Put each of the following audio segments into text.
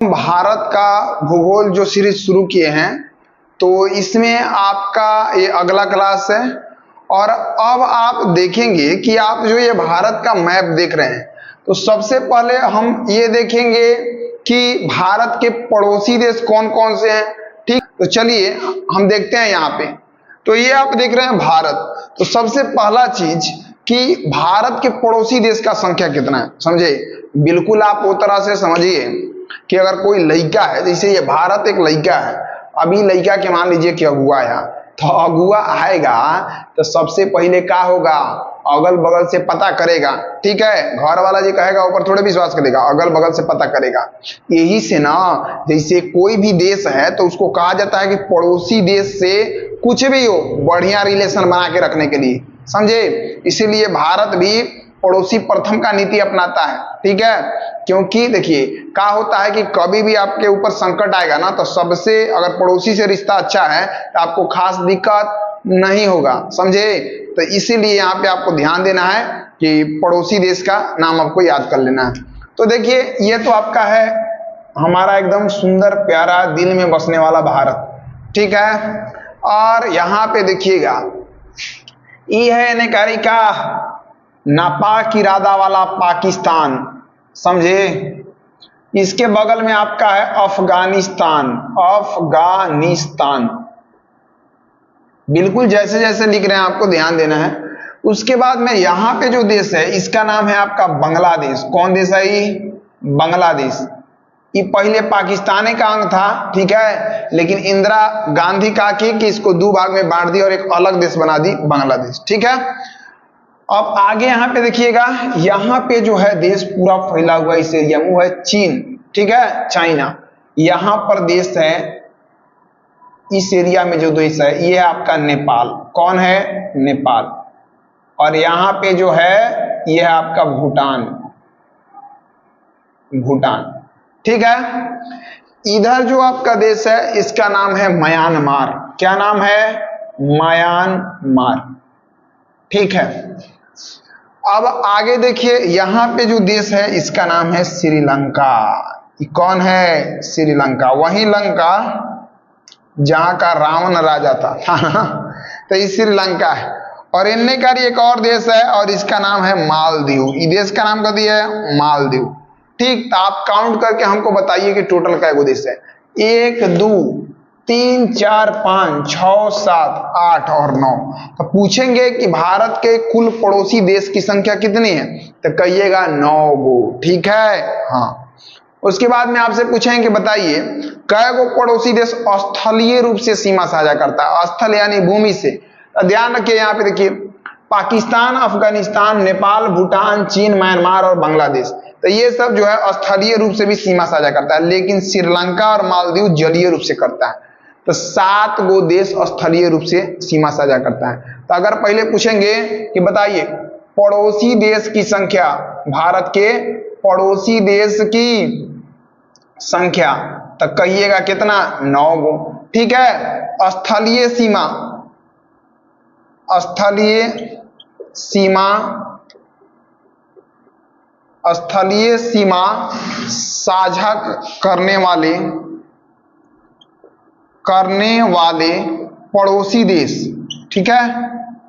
भारत का भूगोल जो सीरीज शुरू किए हैं, तो इसमें आपका ये अगला क्लास है। और अब आप देखेंगे कि आप जो ये भारत का मैप देख रहे हैं, तो सबसे पहले हम ये देखेंगे कि भारत के पड़ोसी देश कौन कौन से हैं। ठीक, तो चलिए हम देखते हैं यहाँ पे। तो ये आप देख रहे हैं भारत। तो सबसे पहला चीज कि भारत के पड़ोसी देश का संख्या कितना है, समझे। बिल्कुल आप वो तरह से समझिए कि अगर कोई लड़का है, जैसे ये भारत एक लड़का है, अभी लड़का के मान लीजिए कि अगुआ आया, तो अगुआ आएगा तो सबसे पहले क्या होगा, अगल बगल से पता करेगा। ठीक है, घर वाला जी कहेगा ऊपर थोड़े विश्वास करेगा, अगल बगल से पता करेगा। यही से ना, जैसे कोई भी देश है तो उसको कहा जाता है कि पड़ोसी देश से कुछ भी हो बढ़िया रिलेशन बना के रखने के लिए, समझे। इसीलिए भारत भी पड़ोसी प्रथम का नीति अपनाता है। ठीक है, क्योंकि देखिए क्या होता है कि कभी भी आपके ऊपर संकट आएगा ना, तो सबसे अगर पड़ोसी से रिश्ता अच्छा है तो आपको खास दिक्कत नहीं होगा, समझे। तो इसीलिए यहाँ पे आपको ध्यान देना है कि पड़ोसी देश का नाम आपको याद कर लेना है। तो देखिए ये तो आपका है हमारा एकदम सुंदर प्यारा दिल में बसने वाला भारत। ठीक है, और यहाँ पे देखिएगा ये है नकारी का नापाक इरादा वाला पाकिस्तान, समझे। इसके बगल में आपका है अफगानिस्तान। अफगानिस्तान बिल्कुल जैसे जैसे लिख रहे हैं आपको ध्यान देना है। उसके बाद में यहाँ पे जो देश है इसका नाम है आपका बांग्लादेश। कौन देश है ये? बांग्लादेश। ये पहले पाकिस्तान का अंग था, ठीक है, लेकिन इंदिरा गांधी का कि इसको दो भाग में बांट दी और एक अलग देश बना दी, बांग्लादेश। ठीक है, अब आगे यहाँ पे देखिएगा, यहाँ पे जो है देश पूरा फैला हुआ इस एरिया में, वो है चीन। ठीक है, चाइना। यहाँ पर देश है, इस एरिया में जो देश है ये है आपका नेपाल। कौन है? नेपाल। और यहाँ पे जो है ये है आपका भूटान। भूटान, ठीक है। इधर जो आपका देश है इसका नाम है म्यांमार। क्या नाम है? म्यांमार। ठीक है, अब आगे देखिए, यहाँ पे जो देश है इसका नाम है श्रीलंका। कौन है? श्रीलंका। वही लंका जहां का रावण राजा था तो ये श्रीलंका है। और इनने का एक और देश है और इसका नाम है मालदीव। इस देश का नाम क्या दिया है? मालदीव। ठीक, तो आप काउंट करके हमको बताइए कि टोटल क्या देश है। 1 2 3 4 5 6 7 8 और 9। तो पूछेंगे कि भारत के कुल पड़ोसी देश की संख्या कितनी है, तो कहिएगा 9 गो। ठीक है, हाँ। उसके बाद में आपसे पूछेंगे कि बताइए कै गो पड़ोसी देश स्थलीय रूप से सीमा साझा करता है। स्थल यानी भूमि से। तो ध्यान रखिए, यहाँ पे देखिए पाकिस्तान, अफगानिस्तान, नेपाल, भूटान, चीन, म्यांमार और बांग्लादेश। तो ये सब जो है स्थलीय रूप से भी सीमा साझा करता है, लेकिन श्रीलंका और मालदीव जलीय रूप से करता है। तो 7 गो देश स्थलीय रूप से सीमा साझा करता है। तो अगर पहले पूछेंगे कि बताइए पड़ोसी देश की संख्या, भारत के पड़ोसी देश की संख्या, तो कहिएगा कितना? 9 गो। ठीक है, स्थलीय सीमा, स्थलीय सीमा, स्थलीय सीमा साझा करने वाले पड़ोसी देश। ठीक है,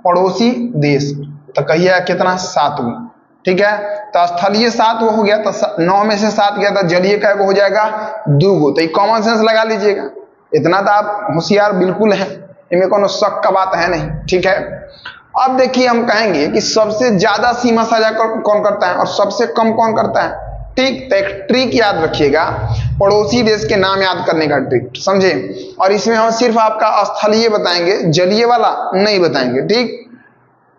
पड़ोसी देश, तो कहिए कितना? 7 गो। ठीक है, तो स्थलीय 7 हो गया, तो 9 में से 7 गया, तो जलीय क्या हो जाएगा? 2 गो। तो कॉमन सेंस लगा लीजिएगा, इतना तो आप होशियार बिल्कुल है, इनमें कोनो शक का बात है नहीं। ठीक है, अब देखिए हम कहेंगे कि सबसे ज्यादा सीमा साझा कौन करता है और सबसे कम कौन करता है। ठीक, तो एक ट्रिक याद रखिएगा, पड़ोसी देश के नाम याद करने का ट्रिक, समझे। और इसमें हम सिर्फ आपका स्थलीय बताएंगे, जलीय वाला नहीं बताएंगे। ठीक,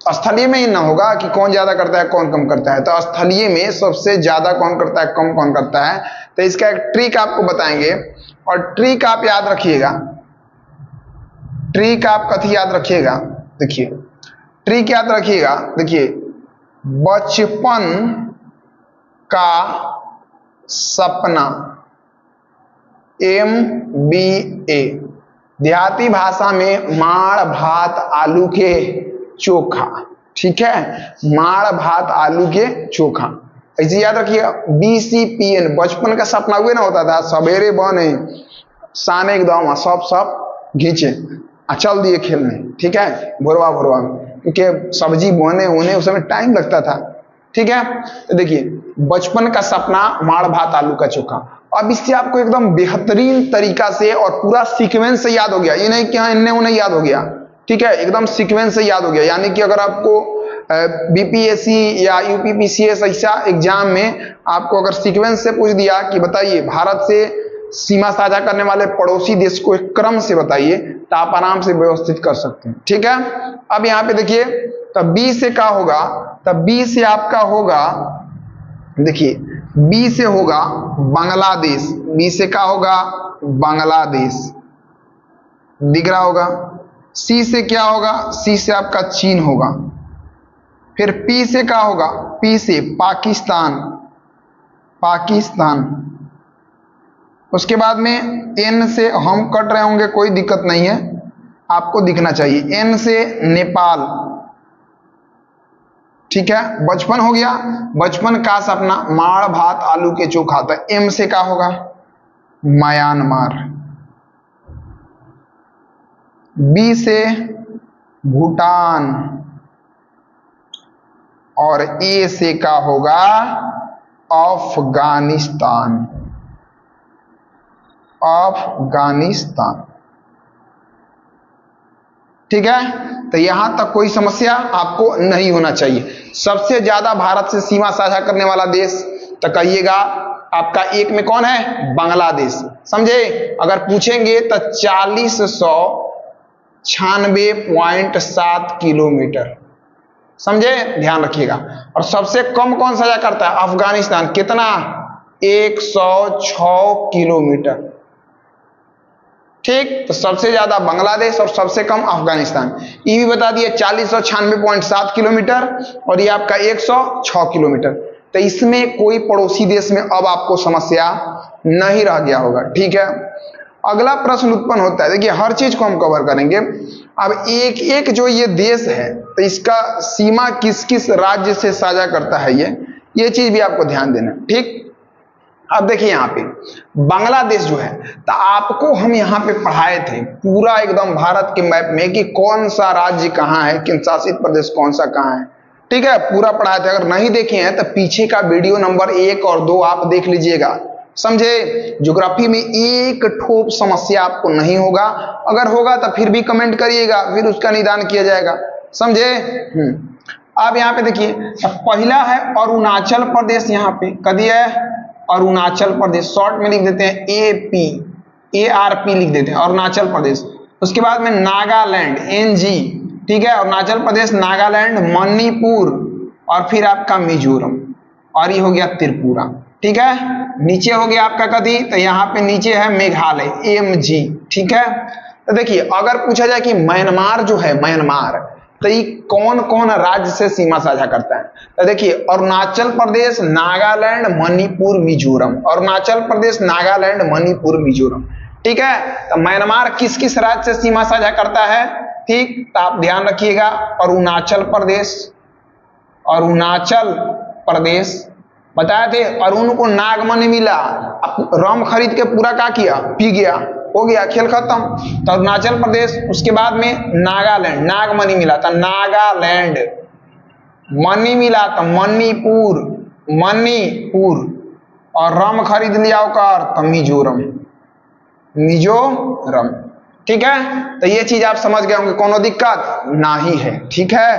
स्थलीय में ही ना होगा कि कौन ज्यादा करता है कौन कम करता है, तो स्थलीय में सबसे ज्यादा कौन करता है, कम कौन करता है। तो इसका एक ट्रिक आपको बताएंगे, और ट्रिक आप याद रखिएगा। ट्रिक आप कथी याद रखिएगा? देखिए ट्रिक याद रखिएगा। देखिए, बचपन का सपना, MBA, देहाती भाषा में माड़ भात आलू के चोखा। ठीक है, माड़ भात आलू के चोखा। ऐसे याद रखिएगा, BCPN, बचपन का सपना हुए ना होता था, सवेरे बने शान एकदम सब घींचे चल दिए खेलने, ठीक है, भोरवा भोरवा में, क्योंकि सब्जी बोने होने उस समय टाइम लगता था, ठीक है। तो देखिए, बचपन का सपना माड़ भात आलू का चोखा। अब इससे आपको एकदम बेहतरीन तरीका से और पूरा सीक्वेंस से याद हो गया, ये नहीं कि हाँ इन्हें उन्हें याद हो गया, ठीक है, एकदम सीक्वेंस से याद हो गया। यानी कि अगर आपको BPSC या UPPCS ऐसा एग्जाम में आपको अगर सीक्वेंस से पूछ दिया कि बताइए भारत से सीमा साझा करने वाले पड़ोसी देश को एक क्रम से बताइए, तो आप आराम से व्यवस्थित कर सकते हैं, ठीक है। अब यहाँ पे देखिए, तब B से क्या होगा, तब B से आपका होगा, देखिए B से होगा बांग्लादेश, B से क्या होगा, बांग्लादेश, दिख रहा होगा। C से क्या होगा, C से आपका चीन होगा। फिर P से क्या होगा, P से पाकिस्तान, पाकिस्तान। उसके बाद में N से हम कट रहे होंगे, कोई दिक्कत नहीं है, आपको दिखना चाहिए। N से नेपाल, ठीक है। बचपन हो गया, बचपन का सपना माड़ भात आलू के चोखा था। M से क्या होगा, म्यांमार। B से भूटान और A से क्या होगा, अफगानिस्तान, अफगानिस्तान, ठीक है। तो यहां तक कोई समस्या आपको नहीं होना चाहिए। सबसे ज्यादा भारत से सीमा साझा करने वाला देश तो कहिएगा आपका एक में कौन है, बांग्लादेश, समझे। अगर पूछेंगे तो 4096.7 किलोमीटर, समझे, ध्यान रखिएगा। और सबसे कम कौन साझा करता है, अफगानिस्तान, कितना, 106 किलोमीटर, ठीक। तो सबसे ज्यादा बांग्लादेश और सबसे कम अफगानिस्तान। ये भी बता दिए 4096.7 किलोमीटर और ये आपका 106 किलोमीटर। तो इसमें कोई पड़ोसी देश में अब आपको समस्या नहीं रह गया होगा, ठीक है। अगला प्रश्न उत्पन्न होता है, देखिए हर चीज को हम कवर करेंगे। अब एक एक जो ये देश है, तो इसका सीमा किस किस राज्य से साझा करता है, ये चीज भी आपको ध्यान देना, ठीक। अब देखिए यहाँ पे बांग्लादेश जो है, तो आपको हम यहाँ पे पढ़ाए थे पूरा एकदम भारत के मैप में कि कौन सा राज्य कहाँ है, केंद्र शासित प्रदेश कौन सा कहाँ है, ठीक है, पूरा पढ़ाए थे। अगर नहीं देखे हैं तो पीछे का वीडियो नंबर 1 और 2 आप देख लीजिएगा, समझे। ज्योग्राफी में एक ठोप समस्या आपको नहीं होगा, अगर होगा तो फिर भी कमेंट करिएगा, फिर उसका निदान किया जाएगा, समझे। अब यहाँ पे देखिए, पहला है अरुणाचल प्रदेश, यहाँ पे कदी है अरुणाचल प्रदेश, शॉर्ट में लिख देते हैं ARP लिख देते हैं, अरुणाचल प्रदेश। उसके बाद में नागालैंड, NG, ठीक है, अरुणाचल प्रदेश, नागालैंड, मणिपुर और फिर आपका मिजोरम, और ये हो गया त्रिपुरा, ठीक है। नीचे हो गया आपका कदी, तो यहाँ पे नीचे है मेघालय, MG, ठीक है। तो देखिए अगर पूछा जाए कि म्यांमार जो है, म्यांमार, तो ये कौन कौन राज्य से सीमा साझा करता है, तो देखिए अरुणाचल प्रदेश, नागालैंड, मणिपुर, मिजोरम, अरुणाचल प्रदेश, नागालैंड, मणिपुर, मिजोरम, ठीक है। तो म्यांमार किस किस राज्य से सीमा साझा करता है, ठीक, तो आप ध्यान रखिएगा, अरुणाचल प्रदेश, अरुणाचल प्रदेश, बताए थे अरुण को नागमणि मिला, रम खरीद के पूरा क्या किया, पी गया, हो गया, खेल खत्म। तो अरुणाचल प्रदेश, उसके बाद में नागालैंड, नागमणि मिला था नागालैंड, मणि मिला तो मणिपुर, मणिपुर, और रम खरीद लिया होकर तो मिजोरम, मिजोरम, ठीक है। तो ये चीज आप समझ गए होंगे, कोनो दिक्कत नहीं है, ठीक है।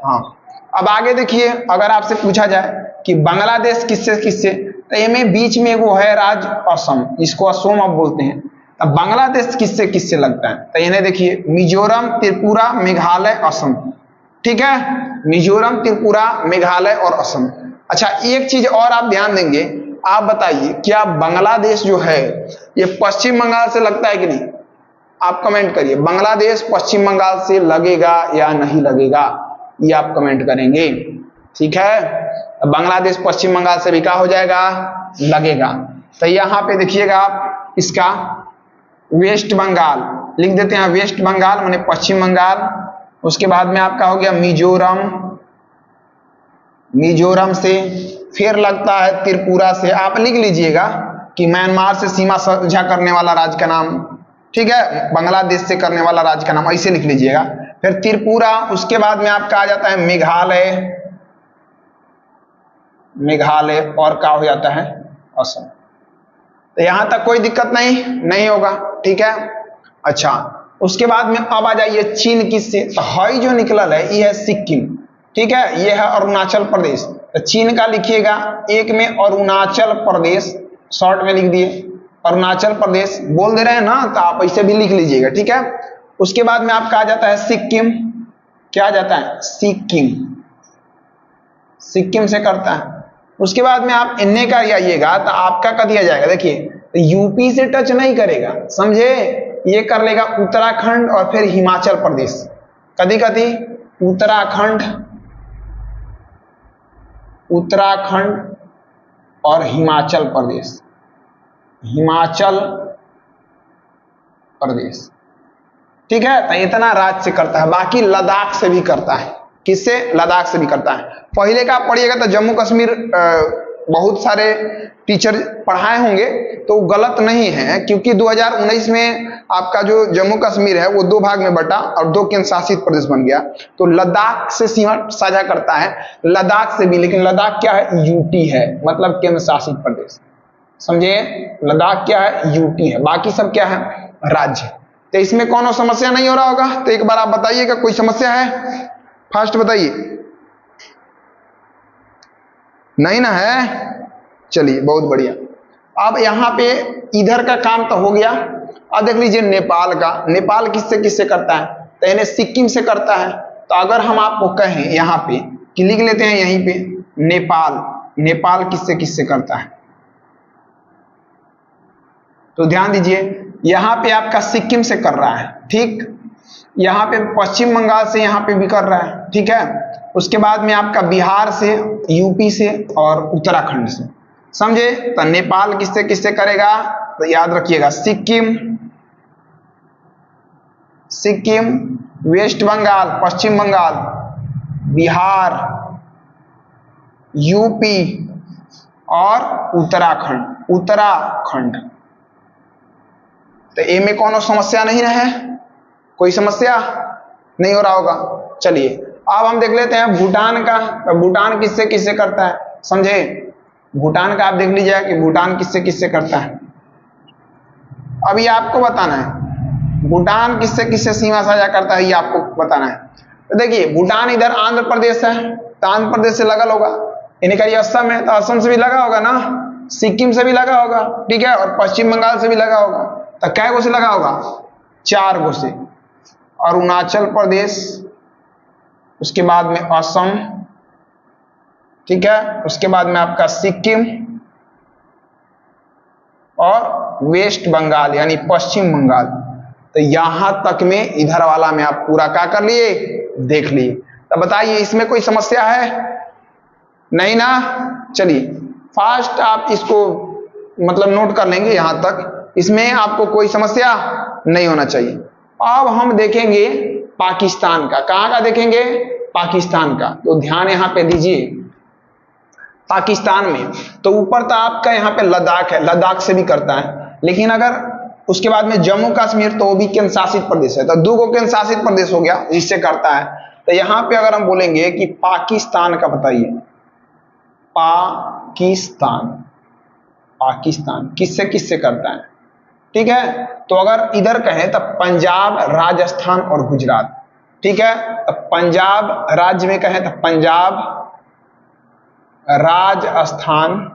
हाँ, अब आगे देखिए, अगर आपसे पूछा जाए कि बांग्लादेश किससे किससे, तो ये बीच में वो है राज्य असम, इसको असम आप बोलते हैं। अब बांग्लादेश किससे किससे लगता है, तो इन्हें देखिए मिजोरम, त्रिपुरा, मेघालय, असम, ठीक है, मिजोरम, त्रिपुरा, मेघालय और असम। अच्छा, एक चीज और आप ध्यान देंगे, आप बताइए क्या बांग्लादेश जो है ये पश्चिम बंगाल से लगता है कि नहीं, आप कमेंट करिए, बांग्लादेश पश्चिम बंगाल से लगेगा या नहीं लगेगा, ये आप कमेंट करेंगे, ठीक है। बांग्लादेश पश्चिम बंगाल से भी क्या हो जाएगा, लगेगा। तो यहाँ पे देखिएगा आप इसका वेस्ट बंगाल लिख देते हैं, वेस्ट बंगाल माने पश्चिम बंगाल। उसके बाद में आपका हो गया मिजोरम, मिजोरम से फिर लगता है त्रिपुरा से, आप लिख लीजिएगा कि म्यांमार से सीमा साझा करने वाला राज्य का नाम, ठीक है, बांग्लादेश से करने वाला राज्य का नाम, ऐसे लिख लीजिएगा। फिर त्रिपुरा, उसके बाद में आपका आ जाता है मेघालय, मेघालय, और क्या हो जाता है असम। तो यहां तक कोई दिक्कत नहीं होगा, ठीक है। अच्छा, उसके बाद में अब आ जाइए चीन किससे, तो हई जो निकला है ये है सिक्किम, ठीक है, ये है अरुणाचल प्रदेश। तो चीन का लिखिएगा एक में अरुणाचल प्रदेश, शॉर्ट में लिख दिए अरुणाचल प्रदेश, बोल दे रहे हैं ना, तो आप ऐसे भी लिख लीजिएगा, ठीक है। उसके बाद में आपका आ जाता है सिक्किम, क्या आ जाता है सिक्किम, सिक्किम से करता है। उसके बाद में आप इन्ने का आइएगा तो आपका कर दिया जाएगा, देखिए यूपी से टच नहीं करेगा, समझे, ये कर लेगा उत्तराखंड और फिर हिमाचल प्रदेश, कदी कदी उत्तराखंड, उत्तराखंड और हिमाचल प्रदेश, हिमाचल प्रदेश, ठीक है। तो इतना राज्य से करता है, बाकी लद्दाख से भी करता है, किससे, लद्दाख से भी करता है। पहले का आप पढ़िएगा तो जम्मू कश्मीर बहुत सारे टीचर पढ़ाए होंगे, तो गलत नहीं है, क्योंकि 2019 में आपका जो जम्मू कश्मीर है वो 2 भाग में बटा और 2 केंद्र शासित प्रदेश बन गया। तो लद्दाख से सीमा साझा करता है, लद्दाख से भी, लेकिन लद्दाख क्या है, यूटी है, मतलब केंद्र शासित प्रदेश, समझे, लद्दाख क्या है, यूटी है, बाकी सब क्या है, राज्य। तो इसमें कोनो समस्या नहीं हो रहा होगा, तो एक बार आप बताइएगा कोई समस्या है, फास्ट बताइए, नहीं ना है, चलिए बहुत बढ़िया। अब यहाँ पे इधर का काम तो हो गया, अब देख लीजिए नेपाल का, नेपाल किससे किससे करता है, तो यानी सिक्किम से करता है। तो अगर हम आपको कहें यहाँ पे कि लिख लेते हैं यहीं पे नेपाल, नेपाल किससे किससे करता है, तो ध्यान दीजिए यहाँ पे आपका सिक्किम से कर रहा है, ठीक, यहाँ पे पश्चिम बंगाल से यहाँ पे भी कर रहा है, ठीक है। उसके बाद में आपका बिहार से, यूपी से और उत्तराखंड से, समझे। तो नेपाल किससे किससे करेगा, तो याद रखिएगा सिक्किम, सिक्किम, वेस्ट बंगाल, पश्चिम बंगाल, बिहार, यूपी और उत्तराखंड, उत्तराखंड। तो ए में कोनो समस्या नहीं है, कोई समस्या नहीं हो रहा होगा। चलिए अब हम देख लेते हैं भूटान का, तो भूटान किससे किससे करता है, समझे, भूटान का आप देख लीजिए कि भूटान किससे किससे करता है। अब ये आपको बताना है भूटान किससे किससे सीमा साझा करता है, ये आपको बताना है। तो देखिए भूटान इधर आंध्र प्रदेश है, तो आंध्र प्रदेश से लगल होगा, इनका ये असम है तो असम से भी लगा होगा ना, सिक्किम से भी लगा होगा, ठीक है, और पश्चिम बंगाल से भी लगा होगा। तो कै गो से लगा होगा, 4 गो से, अरुणाचल प्रदेश, उसके बाद में असम, ठीक है, उसके बाद में आपका सिक्किम और वेस्ट बंगाल यानी पश्चिम बंगाल। तो यहां तक में इधर वाला में आप पूरा क्या कर लिए, देख लिए। तो बताइए इसमें कोई समस्या है, नहीं ना। चलिए फास्ट आप इसको मतलब नोट कर लेंगे यहां तक, इसमें आपको कोई समस्या नहीं होना चाहिए। अब हम देखेंगे पाकिस्तान का, कहां का देखेंगे, पाकिस्तान का। तो ध्यान यहां पे दीजिए, पाकिस्तान में तो ऊपर तो आपका यहाँ पे लद्दाख है, लद्दाख से भी करता है, लेकिन अगर उसके बाद में जम्मू कश्मीर तो वो भी केंद्र शासित प्रदेश है, तो 2 गो केंद्र शासित प्रदेश हो गया जिससे करता है। तो यहाँ पे अगर हम बोलेंगे कि पाकिस्तान का बताइए, पाकिस्तान, पाकिस्तान किससे किससे करता है, ठीक है। तो अगर इधर कहें तो पंजाब, राजस्थान और गुजरात, ठीक है। तो पंजाब राज्य में कहें तो पंजाब, राजस्थान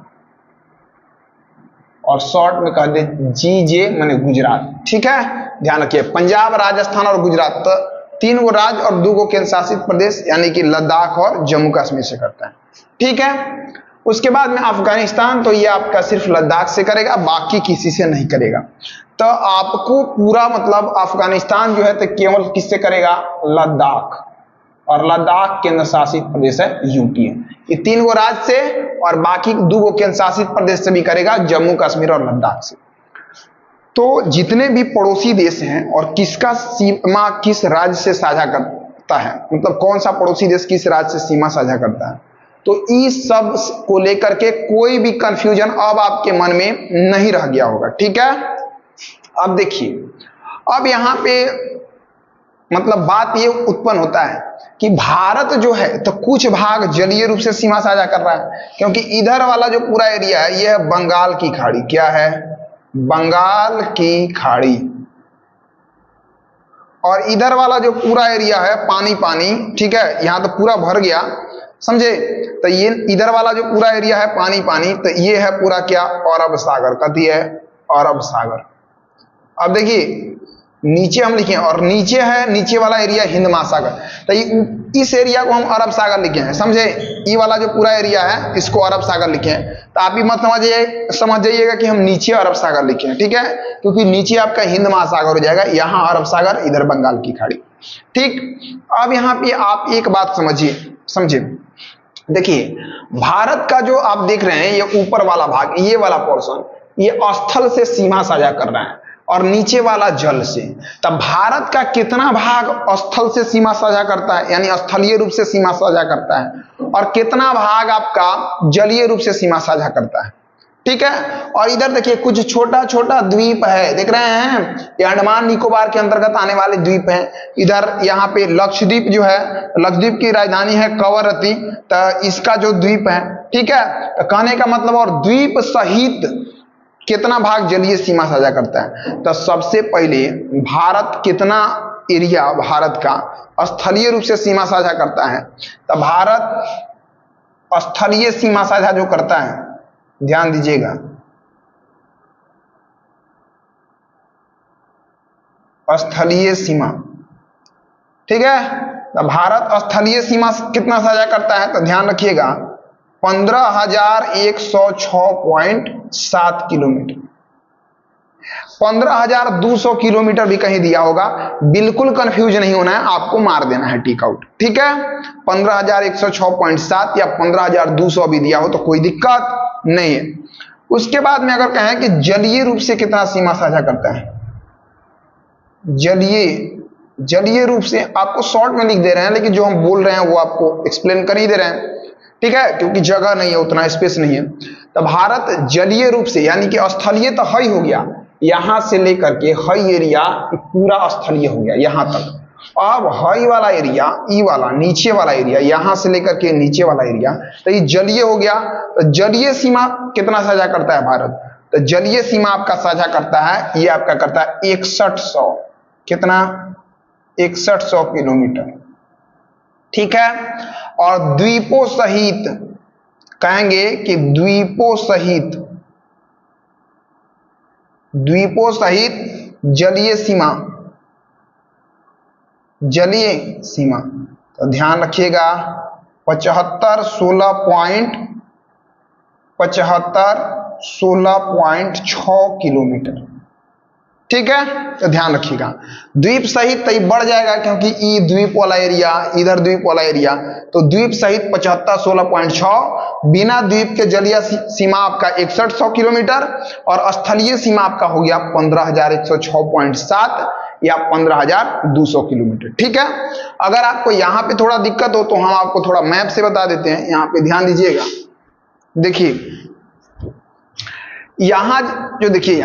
और शॉर्ट में कह दे जीजे माने गुजरात, ठीक है। ध्यान रखिए पंजाब, राजस्थान और गुजरात, तो 3 गो राज्य और 2 गो केंद्र शासित प्रदेश यानी कि लद्दाख और जम्मू कश्मीर से करता है, ठीक है। उसके बाद में अफगानिस्तान, तो ये आपका सिर्फ लद्दाख से करेगा, बाकी किसी से नहीं करेगा। तो आपको पूरा मतलब अफगानिस्तान जो है तो केवल किससे करेगा, लद्दाख, और लद्दाख केंद्र शासित प्रदेश है, यूटी है। ये 3 गो राज्य से और बाकी 2 गो केंद्र शासित प्रदेश से भी करेगा, जम्मू कश्मीर और लद्दाख से। तो जितने भी पड़ोसी देश हैं और किसका सीमा किस राज्य से साझा करता है, मतलब कौन सा पड़ोसी देश किस राज्य से सीमा साझा करता है, तो इस सब को लेकर के कोई भी कंफ्यूजन अब आपके मन में नहीं रह गया होगा। ठीक है, अब देखिए, अब यहां पे मतलब बात ये उत्पन्न होता है कि भारत जो है तो कुछ भाग जलीय रूप से सीमा साझा कर रहा है, क्योंकि इधर वाला जो पूरा एरिया है यह है बंगाल की खाड़ी। क्या है? बंगाल की खाड़ी। और इधर वाला जो पूरा एरिया है पानी पानी, ठीक है, यहां तो पूरा भर गया, समझे? तो ये इधर वाला जो पूरा एरिया है पानी पानी, तो ये है पूरा क्या? अरब सागर। कथी है? अरब सागर। अब देखिए नीचे हम लिखे और नीचे है, नीचे वाला एरिया हिंद महासागर, तो इस एरिया को हम अरब सागर लिखे हैं, समझे? ये वाला जो पूरा एरिया है इसको अरब सागर लिखे हैं। तो आप भी मत समझ जाइएगा कि हम नीचे अरब सागर लिखे हैं, ठीक है, क्योंकि नीचे आपका हिंद महासागर हो जाएगा, यहां अरब सागर, इधर बंगाल की खाड़ी। ठीक, अब यहां पे आप एक बात समझे, देखिए भारत का जो आप देख रहे हैं ये ऊपर वाला भाग, ये वाला पोर्शन, ये स्थल से सीमा साझा कर रहा है और नीचे वाला जल से। तब भारत का कितना भाग स्थल से सीमा साझा करता है, यानी स्थलीय रूप से सीमा साझा करता है, और कितना भाग आपका जलीय रूप से सीमा साझा करता है। ठीक है, और इधर देखिए कुछ छोटा छोटा द्वीप है, देख रहे हैं, ये अंडमान निकोबार के अंतर्गत आने वाले द्वीप हैं। इधर यहाँ पे लक्षद्वीप जो है, लक्षद्वीप की राजधानी है कवरत्ती, तो इसका जो द्वीप है, ठीक है, तो कहने का मतलब, और द्वीप सहित कितना भाग जलीय सीमा साझा करता है। तो सबसे पहले भारत कितना एरिया भारत का स्थलीय रूप से सीमा साझा करता है, तो भारत स्थलीय सीमा साझा जो करता है, ध्यान दीजिएगा, स्थलीय सीमा, ठीक है, तो भारत स्थलीय सीमा कितना साझा करता है, तो ध्यान रखिएगा 15,106.7 किलोमीटर। 15,200 किलोमीटर भी कहीं दिया होगा, बिल्कुल कंफ्यूज नहीं होना है, आपको मार देना है टिक आउट। ठीक है, 15,106.7 या 15,200 भी दिया हो तो कोई दिक्कत नहीं है। उसके बाद में अगर कहें कि जलीय रूप से कितना सीमा साझा करता है, जलीय रूप से आपको शॉर्ट में लिख दे रहे हैं, लेकिन जो हम बोल रहे हैं वो आपको एक्सप्लेन कर ही दे रहे हैं, ठीक है, क्योंकि जगह नहीं है, उतना स्पेस नहीं है। तो भारत जलीय रूप से, यानी कि स्थलीय तो हई हो गया, यहां से लेकर के हई एरिया पूरा स्थलीय हो गया यहां तक। अब हई वाला एरिया, ई वाला नीचे वाला एरिया, यहां से लेकर के नीचे वाला एरिया, तो ये जलीय हो गया। तो जलीय सीमा कितना साझा करता है भारत, तो जलीय सीमा आपका साझा करता है, ये आपका करता है 6100, कितना? 6100 किलोमीटर। ठीक है, और द्वीपों सहित, कहेंगे कि द्वीपों सहित जलीय सीमा, तो ध्यान रखिएगा 16.6 किलोमीटर। ठीक है, तो ध्यान रखिएगा, द्वीप सहित तो बढ़ जाएगा, क्योंकि ई द्वीप वाला एरिया, इधर द्वीप वाला एरिया, तो द्वीप सहित 75/16.6, बिना द्वीप के जलीय सीमा आपका 6100 किलोमीटर, और स्थलीय सीमा आपका हो गया 15,106.7 या 15,200 किलोमीटर। ठीक है, अगर आपको यहाँ पे थोड़ा दिक्कत हो तो हम आपको थोड़ा मैप से बता देते हैं, यहाँ पे ध्यान दीजिएगा। देखिए यहाँ जो, देखिए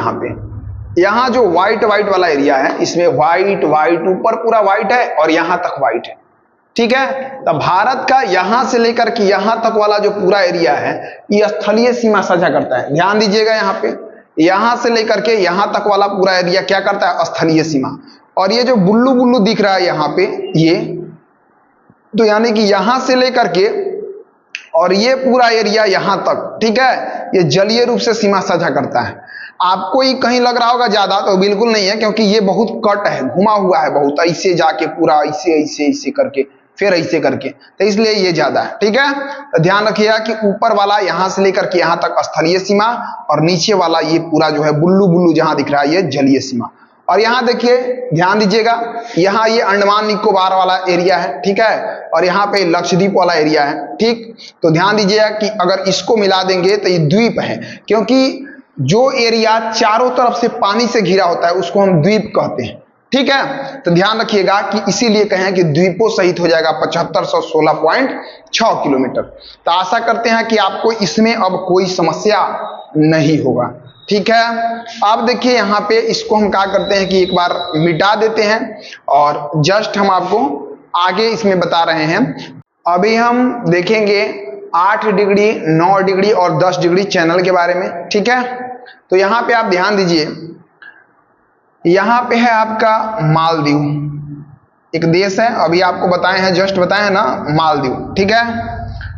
यहाँ जो व्हाइट वाला एरिया है, इसमें व्हाइट ऊपर पूरा व्हाइट है और यहां तक व्हाइट है। ठीक है, तो भारत का यहां से लेकर के यहां तक वाला जो पूरा एरिया है, ये स्थलीय सीमा साझा करता है। ध्यान दीजिएगा, यहाँ पे यहां से लेकर के यहां तक वाला पूरा एरिया क्या करता है, स्थलीय सीमा। और ये जो बुल्लू दिख रहा है यहाँ पे, ये तो यानी कि यहां से लेकर के और ये पूरा एरिया यहां तक, ठीक है, ये जलीय रूप से सीमा साझा करता है। आपको ये कहीं लग रहा होगा ज्यादा, तो बिल्कुल नहीं है, क्योंकि ये बहुत कट है, घुमा हुआ है बहुत, ऐसे जाके पूरा ऐसे करके, फिर ऐसे करके, तो इसलिए ये ज्यादा है। ठीक है, तो ध्यान रखिएगा कि ऊपर वाला यहां से लेकर के यहां तक स्थलीय सीमा, और नीचे वाला ये पूरा जो है बुल्लू जहां दिख रहा है, ये जलीय सीमा। और यहाँ देखिए, ध्यान दीजिएगा, यहाँ ये अंडमान निकोबार वाला एरिया है, ठीक है, और यहाँ पे लक्षद्वीप वाला एरिया है। ठीक, तो ध्यान दीजिएगा कि अगर इसको मिला देंगे तो ये द्वीप है, क्योंकि जो एरिया चारों तरफ से पानी से घिरा होता है उसको हम द्वीप कहते हैं। ठीक है, तो ध्यान रखिएगा कि इसीलिए कहें कि द्वीपों सहित हो जाएगा 7516.6 किलोमीटर। तो आशा करते हैं कि आपको इसमें अब कोई समस्या नहीं होगा। ठीक है, अब देखिए यहाँ पे इसको हम क्या करते हैं कि एक बार मिटा देते हैं और जस्ट हम आपको आगे इसमें बता रहे हैं। अभी हम देखेंगे 8 डिग्री, 9 डिग्री और 10 डिग्री चैनल के बारे में। ठीक है, तो यहाँ पे आप ध्यान दीजिए, यहाँ पे है आपका मालदीव, एक देश है, अभी आपको बताए हैं, जस्ट बताए हैं ना, मालदीव। ठीक है,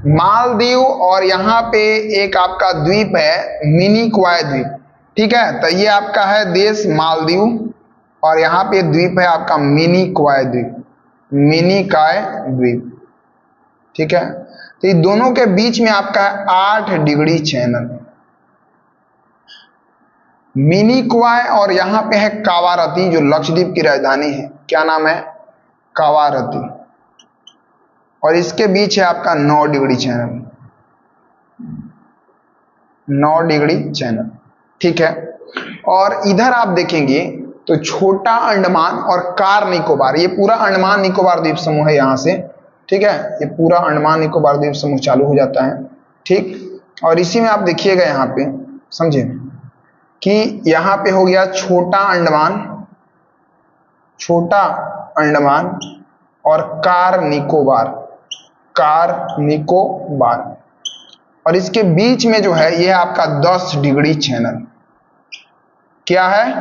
मालदीव, और यहाँ पे एक आपका द्वीप है मिनिकॉय द्वीप। ठीक है, तो ये आपका है देश मालदीव और यहाँ पे द्वीप है आपका मिनिकॉय द्वीप, मिनिकॉय द्वीप। ठीक है, तो ये दोनों के बीच में आपका है 8 डिग्री चैनल, मिनिकॉय, और यहाँ पे है कावारती जो लक्षद्वीप की राजधानी है। क्या नाम है? कावारती, और इसके बीच है आपका 9 डिग्री चैनल, 9 डिग्री चैनल। ठीक है, और इधर आप देखेंगे तो छोटा अंडमान और कार निकोबार, ये पूरा अंडमान निकोबार द्वीप समूह है यहाँ से। ठीक है, ये पूरा अंडमान निकोबार द्वीप समूह चालू हो जाता है। ठीक, और इसी में आप देखिएगा यहाँ पे, समझे कि यहाँ पे हो गया छोटा अंडमान, छोटा अंडमान और कार निकोबार, कार निकोबार, और इसके बीच में जो है ये है आपका 10 डिग्री चैनल। क्या है?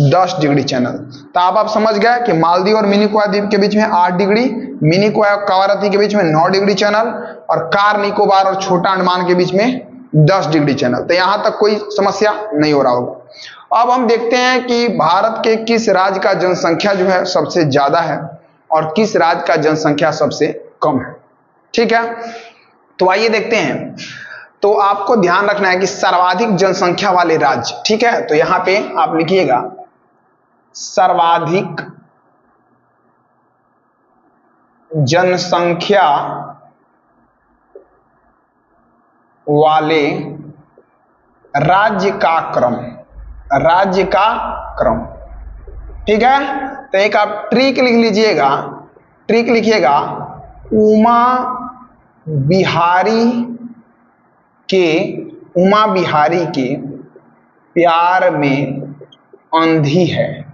10 डिग्री चैनल। तो आप समझ गए कि मालदीव और मिनिकॉय द्वीप के बीच में 8 डिग्री, मिनिकॉय और कावारती के बीच में 9 डिग्री चैनल, और कार निकोबार और छोटा अंडमान के बीच में 10 डिग्री चैनल। तो यहां तक कोई समस्या नहीं हो रहा होगा। अब हम देखते हैं कि भारत के किस राज्य का जनसंख्या जो है सबसे ज्यादा है और किस राज्य का जनसंख्या सबसे कम है। ठीक है, तो आइए देखते हैं। तो आपको ध्यान रखना है कि सर्वाधिक जनसंख्या वाले राज्य। ठीक है, तो यहां पे आप लिखिएगा सर्वाधिक जनसंख्या वाले राज्य का क्रम, राज्य का क्रम। ठीक है, तो एक आप ट्रिक लिख लीजिएगा, ट्रिक लिखिएगा, उमा बिहारी के प्यार में अंधी है,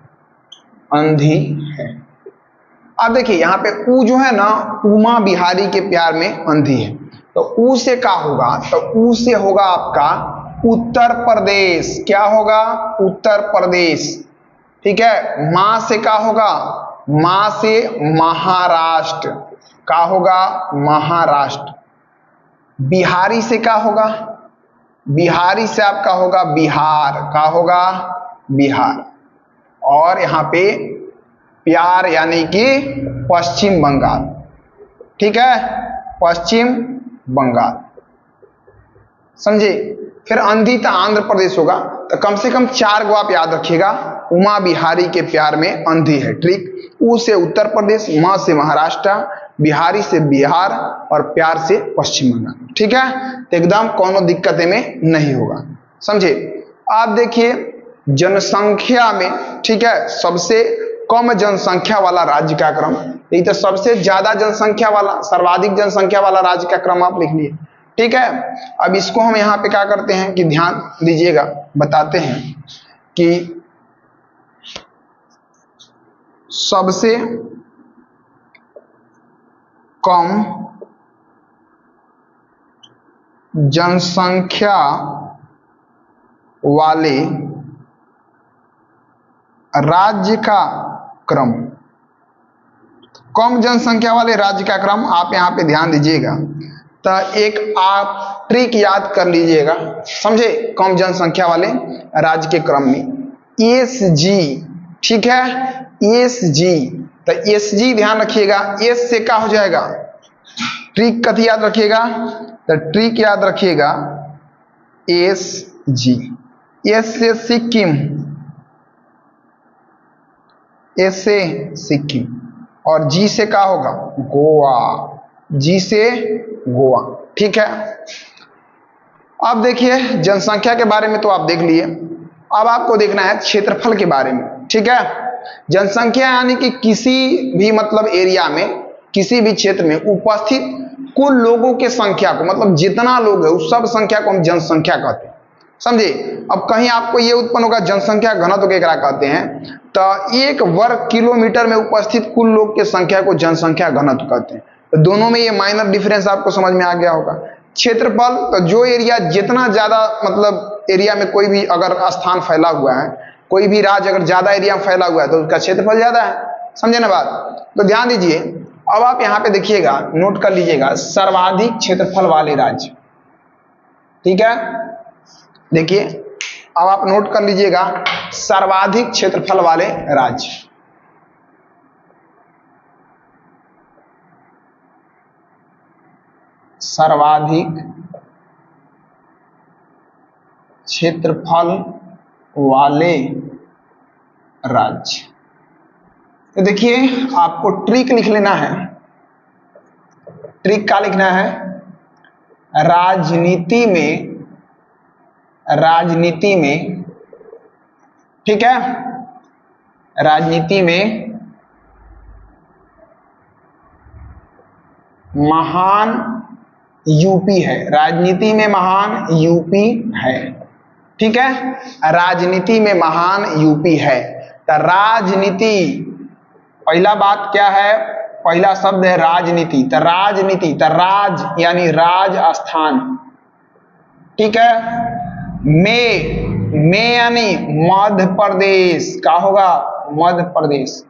अंधी है। अब देखिए यहाँ पे ऊ जो है ना, उमा बिहारी के प्यार में अंधी है, तो ऊ से क्या होगा? तो ऊ से होगा आपका उत्तर प्रदेश। क्या होगा? उत्तर प्रदेश। ठीक है, मां से क्या होगा? मां से महाराष्ट्र। क्या होगा? महाराष्ट्र। बिहारी से क्या होगा? बिहारी से आपका होगा बिहार। क्या होगा? बिहार। और यहां पे प्यार यानी कि पश्चिम बंगाल। ठीक है, पश्चिम बंगाल, समझे। फिर अंधी तो आंध्र प्रदेश होगा। तो कम से कम 4 गो आप याद रखिएगा। उमा बिहारी के प्यार में अंधी है, ट्रिक। ऊ से उत्तर प्रदेश, मां से महाराष्ट्र, बिहारी से बिहार और प्यार से पश्चिम बंगाल। ठीक है, तो एकदम कोनो दिक्कत में नहीं होगा, समझे। आप देखिए जनसंख्या में, ठीक है, सबसे कम जनसंख्या वाला राज्य का क्रम, नहीं तो सबसे ज्यादा जनसंख्या वाला, सर्वाधिक जनसंख्या वाला राज्य का क्रम आप लिख लिए। ठीक है, अब इसको हम यहाँ पे क्या करते हैं कि ध्यान दीजिएगा, बताते हैं कि सबसे कम जनसंख्या वाले राज्य का क्रम, कम जनसंख्या वाले राज्य का क्रम आप यहां पे ध्यान दीजिएगा। तो एक आप ट्रिक याद कर लीजिएगा, समझे। कम जनसंख्या वाले राज्य के क्रम में एसजी, ठीक है, एसजी। तो एसजी ध्यान रखिएगा, एस से क्या हो जाएगा? ट्रिक कथी याद रखिएगा? तो ट्रिक याद रखिएगा एसजी। एस से सिक्किम, एस से सिक्किम, और जी से क्या होगा? गोवा, जी से गोवा। ठीक है, अब देखिए जनसंख्या के बारे में तो आप देख लिए, अब आपको देखना है क्षेत्रफल के बारे में। ठीक है, जनसंख्या यानी कि किसी भी मतलब एरिया में, किसी भी क्षेत्र में उपस्थित कुल लोगों के संख्या को, मतलब जितना लोग है उस सब संख्या को हम जनसंख्या कहते हैं। समझे। अब कहीं आपको ये उत्पन्न होगा जनसंख्या घनत्व केकरा कहते हैं, तो 1 वर्ग किलोमीटर में उपस्थित कुल लोग के संख्या को जनसंख्या घनत्व कहते हैं। तो दोनों में ये माइनर डिफरेंस आपको समझ में आ गया होगा। क्षेत्रफल, तो जो एरिया जितना ज्यादा मतलब एरिया में कोई भी अगर स्थान फैला हुआ है, कोई भी राज्य अगर ज्यादा एरिया में फैला हुआ है तो उसका क्षेत्रफल ज्यादा है। समझे ना बात। तो ध्यान दीजिए, अब आप यहां पे देखिएगा, नोट कर लीजिएगा, सर्वाधिक क्षेत्रफल वाले राज्य। ठीक है, देखिए अब आप नोट कर लीजिएगा, सर्वाधिक क्षेत्रफल वाले राज्य। सर्वाधिक क्षेत्रफल वाले राज्य। तो देखिए आपको ट्रिक लिख लेना है। ट्रिक क्या लिखना है? राजनीति में, ठीक है, राजनीति में महान यूपी है। राजनीति में महान यूपी है। ठीक है, राजनीति में महान यूपी है। तो राजनीति, पहला बात क्या है? पहला शब्द है राजनीति। तो राजनीति, तो राज यानी राजस्थान। ठीक है, में यानी मध्य प्रदेश। क्या होगा? मध्य प्रदेश।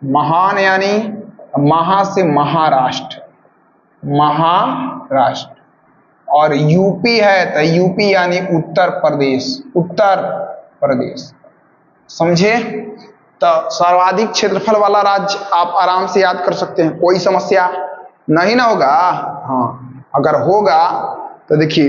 महान यानी महा से महाराष्ट्र, महाराष्ट्र। और यूपी है तो यूपी यानी उत्तर प्रदेश, उत्तर प्रदेश। समझे। तो सर्वाधिक क्षेत्रफल वाला राज्य आप आराम से याद कर सकते हैं, कोई समस्या नहीं ना होगा। हाँ, अगर होगा तो देखिए,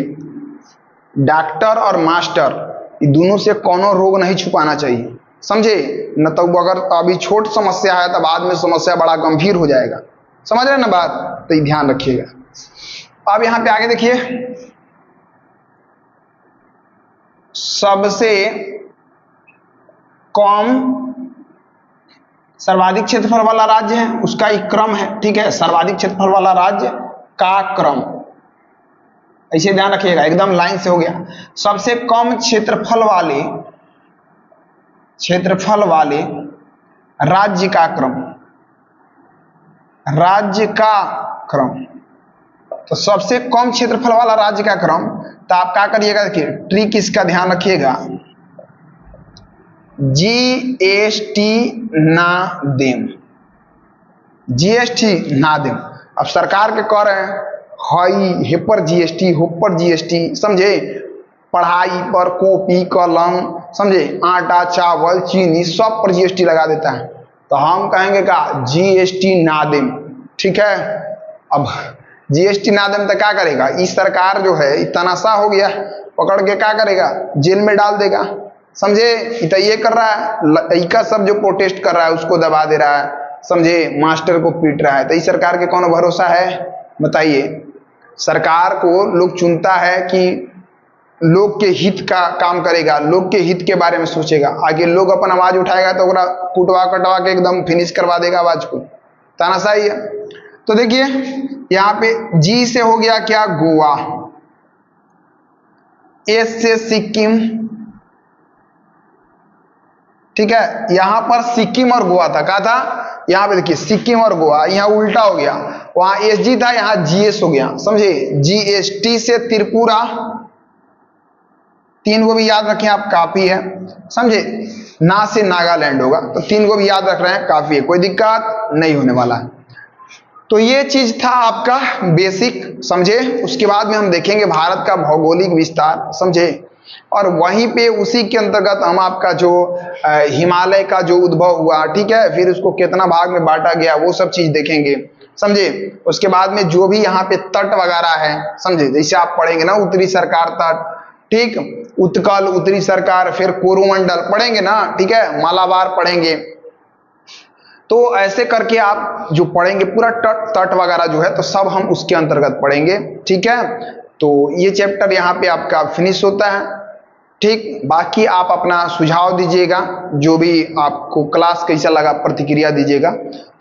डॉक्टर और मास्टर ये दोनों से कोनो रोग नहीं छुपाना चाहिए। समझे न, तो अगर अभी छोट समस्या है तो बाद में समस्या बड़ा गंभीर हो जाएगा। समझ रहे ना बात। तो ये ध्यान रखिएगा। अब यहां पे आगे देखिए, सबसे कम सर्वाधिक क्षेत्रफल वाला राज्य है, उसका एक क्रम है। ठीक है, सर्वाधिक क्षेत्रफल वाला राज्य का क्रम, ऐसे ध्यान रखिएगा, एकदम लाइन से हो गया। सबसे कम क्षेत्रफल वाले राज्य का क्रम, राज्य का क्रम। तो सबसे कम क्षेत्रफल वाला राज्य का क्रम, तो आप क्या करिएगा? देखिए ट्रिक इसका ध्यान रखिएगा, जीएसटी ना देम, जीएसटी ना देम। अब सरकार के कह रहे हैं हाई हेपर जीएसटी, होपर जीएसटी। समझे, पढ़ाई पर कॉपी कलम, समझे, आटा चावल चीनी सब पर जीएसटी लगा देता है। तो हम कहेंगे का जीएसटी ना देम। ठीक है, अब जीएसटी ना देम तो क्या करेगा? इस सरकार जो है तनाशा हो गया, पकड़ के क्या करेगा? जेल में डाल देगा। समझे, तो ये कर रहा है, लड़का सब जो प्रोटेस्ट कर रहा है उसको दबा दे रहा है। समझे, मास्टर को पीट रहा है। तो इस सरकार के कौन भरोसा है? बताइए। सरकार को लोग चुनता है कि लोग के हित का काम करेगा, लोग के हित के बारे में सोचेगा। आगे लोग अपन आवाज उठाएगा तो कुटवा कटवा के एकदम फिनिश करवा देगा आवाज को। तानाशाही है। तो देखिए यहाँ पे जी से हो गया क्या? गोवा। एस से सिक्किम। ठीक है, यहां पर सिक्किम और गोवा था। क्या था? यहाँ पे देखिए सिक्किम और गोवा, यहाँ उल्टा हो गया। वहां एसजी था, यहाँ जीएस हो गया। समझे, जीएसटी से त्रिपुरा, 3 को भी याद रखें आप, काफी है। समझे, ना से नागालैंड होगा, तो 3 को भी याद रख रहे हैं, काफी है, कोई दिक्कत नहीं होने वाला है। तो ये चीज था आपका बेसिक। समझे, उसके बाद में हम देखेंगे भारत का भौगोलिक विस्तार। समझे, और वहीं पे उसी के अंतर्गत हम आपका जो हिमालय का जो उद्भव हुआ, ठीक है, फिर उसको कितना भाग में बांटा गया, वो सब चीज देखेंगे। समझे, उसके बाद में जो भी यहाँ पे तट वगैरह है, समझे, जैसे आप पढ़ेंगे ना उत्तरी सरकार तट, ठीक, उत्कल उत्तरी सरकार, फिर कोरोमंडल पढ़ेंगे ना, ठीक है, मालाबार पढ़ेंगे। तो ऐसे करके आप जो पढ़ेंगे पूरा तट वगैरह जो है, तो सब हम उसके अंतर्गत पढ़ेंगे। ठीक है, तो ये चैप्टर यहाँ पे आपका फिनिश होता है। ठीक, बाकी आप अपना सुझाव दीजिएगा, जो भी आपको क्लास कैसा लगा प्रतिक्रिया दीजिएगा।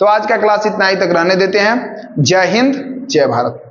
तो आज का क्लास इतना ही तक रहने देते हैं। जय हिंद, जय भारत।